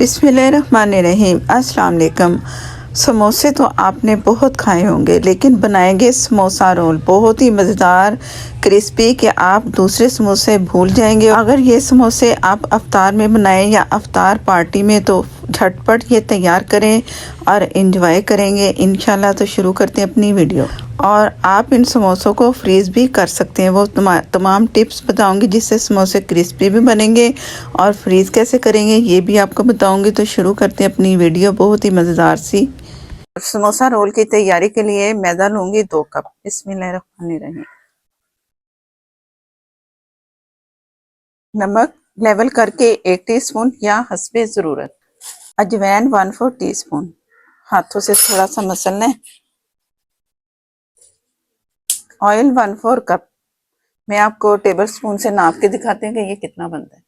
बिस्मिल्लाहिर्रहमानिर्रहीम। अस्सलाम वालेकुम। समोसे तो आपने बहुत खाए होंगे, लेकिन बनाएंगे समोसा रोल बहुत ही मज़ेदार क्रिस्पी कि आप दूसरे समोसे भूल जाएंगे। अगर ये समोसे आप अफ्तार में बनाएं या अफ्तार पार्टी में तो झटपट ये तैयार करें और इन्जॉय करेंगे इंशाल्लाह। तो शुरू करते हैं अपनी वीडियो। और आप इन समोसों को फ्रीज़ भी कर सकते हैं। वो तमाम टिप्स बताऊंगी जिससे समोसे क्रिस्पी भी बनेंगे, और फ्रीज़ कैसे करेंगे ये भी आपको बताऊंगी। तो शुरू करते हैं अपनी वीडियो बहुत ही मज़ेदार सी। समोसा रोल की तैयारी के लिए मैदा लूंगी 2 कप। बिस्मिल्लाहिर्रहमानिर्रहीम। नमक लेवल करके 1 टीस्पून या हस्बे ज़रूरत। अजवाइन 1/4 टीस्पून। हाथों से थोड़ा सा मसलना है। Oil 1/4 cup. मैं आपको टेबल स्पून से नाप के दिखाते हैं कि ये कितना बनता है।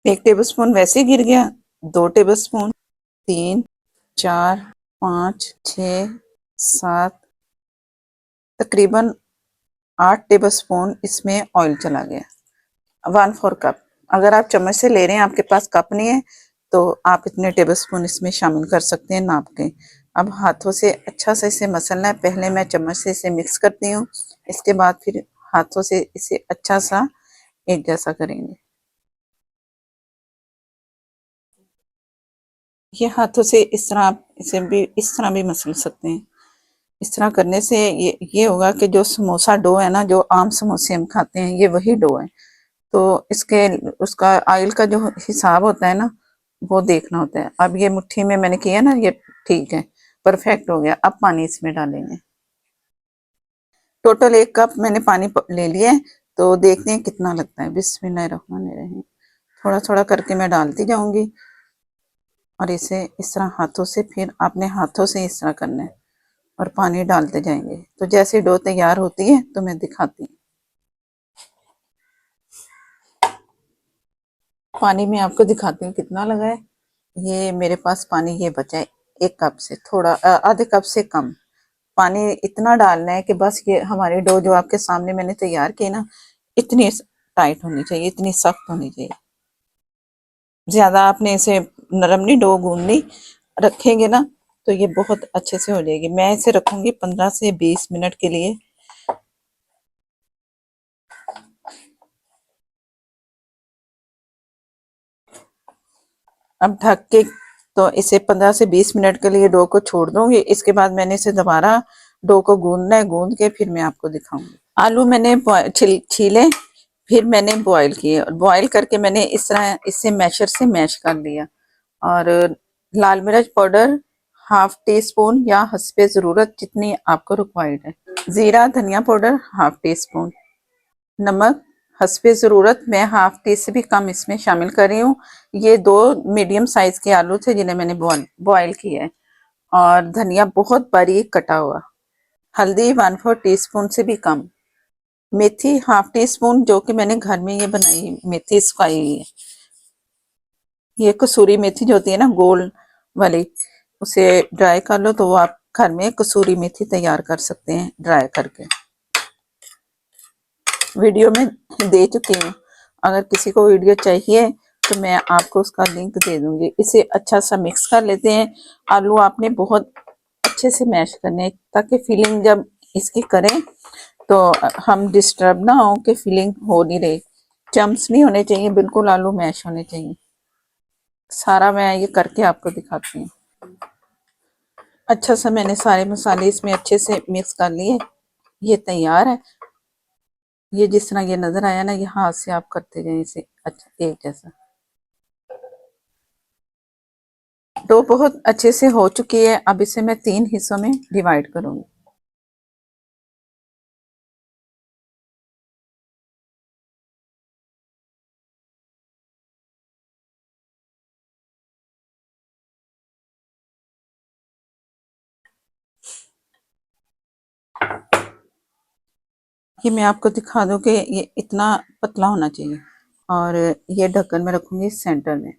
1 टेबल स्पून वैसे गिर गया। 2 टेबल स्पून, 3, 4, 5, 6, 7, तकरीबन 8 टेबल स्पून इसमें ऑयल चला गया। 1/4 कप। अगर आप चम्मच से ले रहे हैं, आपके पास कप नहीं है, तो आप इतने टेबल स्पून इसमें शामिल कर सकते हैं नाप के। अब हाथों से अच्छा से इसे मसलना है। पहले मैं चम्मच से इसे मिक्स करती हूँ, इसके बाद फिर हाथों से इसे अच्छा सा एक जैसा करेंगे। ये हाथों से इस तरह आप इसे भी इस तरह भी मसल सकते हैं। इस तरह करने से ये होगा कि जो समोसा डो है ना, जो आम समोसे हम खाते हैं, ये वही डो है। तो इसके उसका ऑयल का जो हिसाब होता है ना, वो देखना होता है। अब ये मुट्ठी में मैंने किया ना, ये ठीक है, परफेक्ट हो गया। अब पानी इसमें डालेंगे। टोटल 1 कप मैंने पानी ले लिया है, तो देखते हैं कितना लगता है। बिस्मिल्लाहिर्रहमानिर्रहीम। थोड़ा थोड़ा करके मैं डालती जाऊंगी, और इसे इस तरह हाथों से, फिर अपने हाथों से इस तरह करना है और पानी डालते जाएंगे। तो जैसे डो तैयार होती है तो मैं दिखाती हूँ। पानी में आपको दिखाती हूँ कितना लगा है। ये मेरे पास पानी ये बचा है 1 कप से थोड़ा आधे कप से कम। पानी इतना डालना है कि बस ये हमारी डो जो आपके सामने मैंने तैयार की ना, इतनी टाइट होनी चाहिए, इतनी सख्त होनी चाहिए। ज्यादा आपने इसे नरम नहीं डो गूंदनी, रखेंगे ना तो ये बहुत अच्छे से हो जाएगी। मैं इसे रखूंगी 15 से 20 मिनट के लिए। अब ढक के तो इसे 15 से 20 मिनट के लिए डो को छोड़ दूंगी। इसके बाद मैंने इसे दोबारा डो को गूंदना है। गूंद के फिर मैं आपको दिखाऊंगी। आलू मैंने छीले, फिर मैंने बॉईल किए, और बॉईल करके मैंने इस तरह इसे मैशर से मैश कर लिया। और लाल मिर्च पाउडर 1/2 टीस्पून या हस्बे ज़रूरत जितनी आपको रिक्वायर्ड है। ज़ीरा धनिया पाउडर 1/2 टीस्पून। नमक हस्बे ज़रूरत मैं 1/2 टी से भी कम इसमें शामिल कर रही हूँ। ये 2 मीडियम साइज के आलू थे जिन्हें मैंने बॉईल किया है। और धनिया बहुत बारीक कटा हुआ। हल्दी 1/4 टीस्पून से भी कम। मेथी 1/2 टीस्पून, जो कि मैंने घर में ये बनाई मेथी सुखाई हुई है। ये कसूरी मेथी जो होती है ना गोल वाली, उसे ड्राई कर लो तो वो आप घर में कसूरी मेथी तैयार कर सकते हैं ड्राई करके। वीडियो में दे चुकी हूँ, अगर किसी को वीडियो चाहिए तो मैं आपको उसका लिंक दे दूंगी। इसे अच्छा सा मिक्स कर लेते हैं। आलू आपने बहुत अच्छे से मैश करने हैं, ताकि फिलिंग जब इसकी करें तो हम डिस्टर्ब ना हो कि फिलिंग हो नहीं रही। चम्स नहीं होने चाहिए, बिल्कुल आलू मैश होने चाहिए। सारा मैं ये करके आपको दिखाती हूँ। अच्छा सा मैंने सारे मसाले इसमें अच्छे से मिक्स कर लिए। ये तैयार है। ये जिस तरह ये नजर आया ना, ये हाथ से आप करते जाए इसे अच्छा एक जैसा। डो बहुत अच्छे से हो चुकी है। अब इसे मैं 3 हिस्सों में डिवाइड करूंगी। ये मैं आपको दिखा दूं कि ये इतना पतला होना चाहिए। और ये ढक्कन में रखूंगी सेंटर में।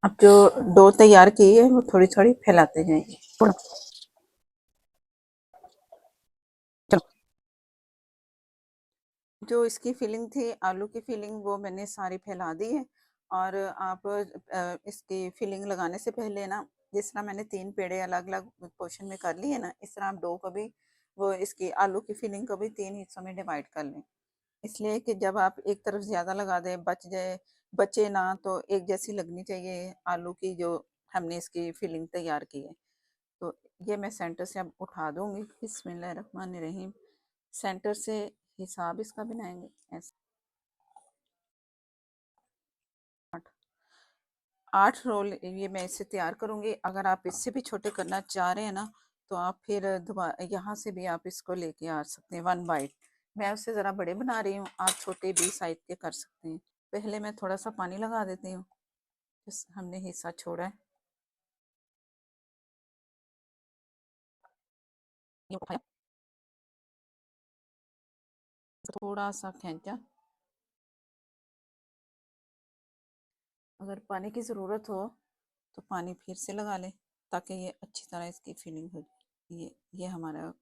अब जो डो तैयार की है वो थोड़ी थोड़ी फैलाते जाएंगे। चलो, जो इसकी फिलिंग थी आलू की फिलिंग, वो मैंने सारी फैला दी है। और आप इसकी फिलिंग लगाने से पहले ना, जिस तरह मैंने 3 पेड़े अलग-अलग पोर्शन में कर लिए ना, इस तरह आप डो को भी, वो इसकी आलू की फिलिंग को भी 3 हिस्सों में डिवाइड कर लें। इसलिए कि जब आप एक तरफ ज़्यादा लगा दें, बचे ना, तो एक जैसी लगनी चाहिए आलू की जो हमने इसकी फिलिंग तैयार की है। तो ये मैं सेंटर से अब उठा दूँगी। बिस्मिल्लाहिर्रहमानिर्रहीम। सेंटर से हिसाब इसका बनाएँगे ऐसे। 8 रोल ये मैं इससे तैयार करूँगी। अगर आप इससे भी छोटे करना चाह रहे हैं ना, तो आप फिर यहाँ से भी आप इसको लेके आ सकते हैं 1 बाइट। मैं उससे ज़रा बड़े बना रही हूँ, आप छोटे भी साइज़ के कर सकते हैं। पहले मैं थोड़ा सा पानी लगा देती हूँ, जिस हमने हिस्सा छोड़ा है। ये उठाया, थोड़ा सा खींचा। अगर पानी की ज़रूरत हो तो पानी फिर से लगा लें, ताकि ये अच्छी तरह इसकी फिलिंग हो जाए। ये हमारा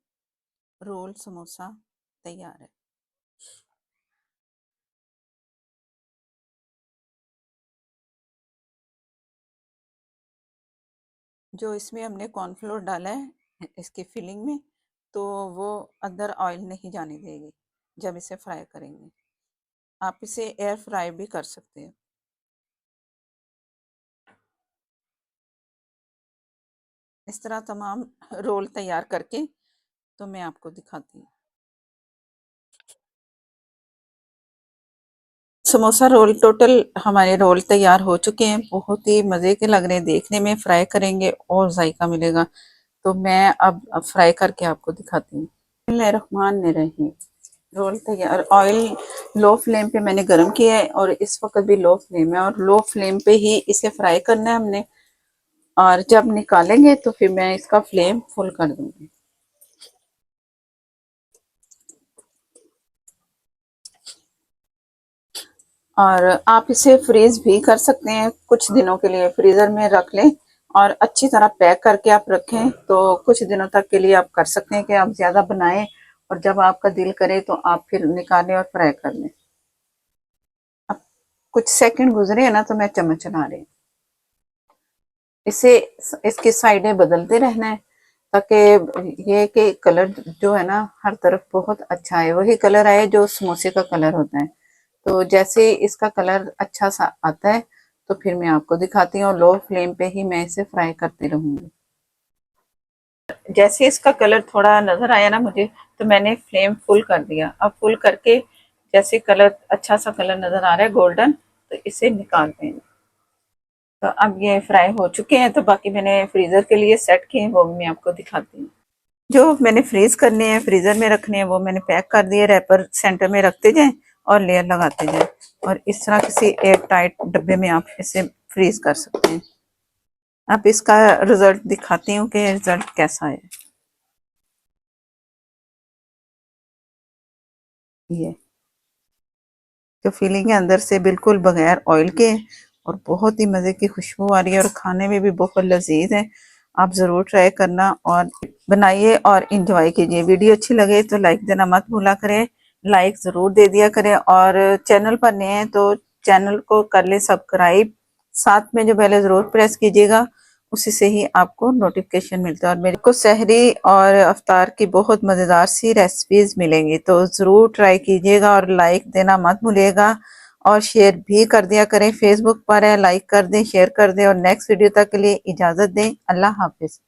रोल समोसा तैयार है। जो इसमें हमने कॉर्नफ्लोर डाला है इसकी फिलिंग में, तो वो अंदर ऑयल नहीं जाने देगी जब इसे फ्राई करेंगे। आप इसे एयर फ्राई भी कर सकते हैं। इस तरह तमाम रोल तैयार करके तो मैं आपको दिखाती हूँ। समोसा रोल टोटल हमारे रोल तैयार हो चुके हैं। बहुत ही मज़े के लग रहे हैं देखने में। फ्राई करेंगे और जायका मिलेगा। तो मैं अब फ्राई करके आपको दिखाती हूँ। बिस्मिल्लाहिर्रहमानिर्रहीम। रोल तैयार। ऑयल लो फ्लेम पे मैंने गरम किया है और इस वक्त भी लो फ्लेम है, और लो फ्लेम पे ही इसे फ्राई करना है हमने। और जब निकालेंगे तो फिर मैं इसका फ्लेम फुल कर दूंगी। और आप इसे फ्रीज भी कर सकते हैं, कुछ दिनों के लिए फ्रीजर में रख लें और अच्छी तरह पैक करके आप रखें, तो कुछ दिनों तक के लिए आप कर सकते हैं कि आप ज़्यादा बनाएं और जब आपका दिल करे तो आप फिर निकालें और फ्राई कर लें। अब कुछ सेकंड गुजरे हैं ना, तो मैं चम्मच चला रही हूँ। इसे इसकी साइडें बदलते रहना है, ताकि ये कि कलर जो है ना हर तरफ बहुत अच्छा है, वही कलर आए जो समोसे का कलर होता है। तो जैसे इसका कलर अच्छा सा आता है तो फिर मैं आपको दिखाती हूँ। लो फ्लेम पे ही मैं इसे फ्राई करती रहूंगी। जैसे इसका कलर थोड़ा नजर आया ना मुझे, तो मैंने फ्लेम फुल कर दिया। अब फुल करके जैसे कलर अच्छा सा कलर नजर आ रहा है गोल्डन, तो इसे निकालते हैं। तो अब ये फ्राई हो चुके हैं, तो बाकी मैंने फ्रीजर के लिए सेट किए हैं, वो भी मैं आपको दिखाती हूँ। जो मैंने फ्रीज करने हैं, फ्रीजर में रखने हैं, वो मैंने पैक कर दिए। रैपर सेंटर में रखते जाएं और लेयर लगाते जाएं, और इस तरह किसी एयर टाइट डब्बे में आप इसे फ्रीज कर सकते हैं। अब इसका रिजल्ट दिखाती हूँ कि रिजल्ट कैसा है। ये जो फीलिंग है अंदर से बिल्कुल बगैर ऑयल के, और बहुत ही मज़े की खुशबू आ रही है और खाने में भी बहुत लजीज है। आप ज़रूर ट्राई करना और बनाइए और इंजॉय कीजिए। वीडियो अच्छी लगे तो लाइक देना मत भूला करें, लाइक ज़रूर दे दिया करें, और चैनल पर नए हैं तो चैनल को कर ले सब्सक्राइब। साथ में जो बेल है ज़रूर प्रेस कीजिएगा, उसी से ही आपको नोटिफिकेशन मिलता है। और मेरे को सहरी और अफ्तार की बहुत मज़ेदार सी रेसिपीज़ मिलेंगी, तो ज़रूर ट्राई कीजिएगा और लाइक देना मत भूलिएगा, और शेयर भी कर दिया करें। फेसबुक पर है, लाइक कर दें, शेयर कर दें, और नेक्स्ट वीडियो तक के लिए इजाज़त दें। अल्लाह हाफिज़।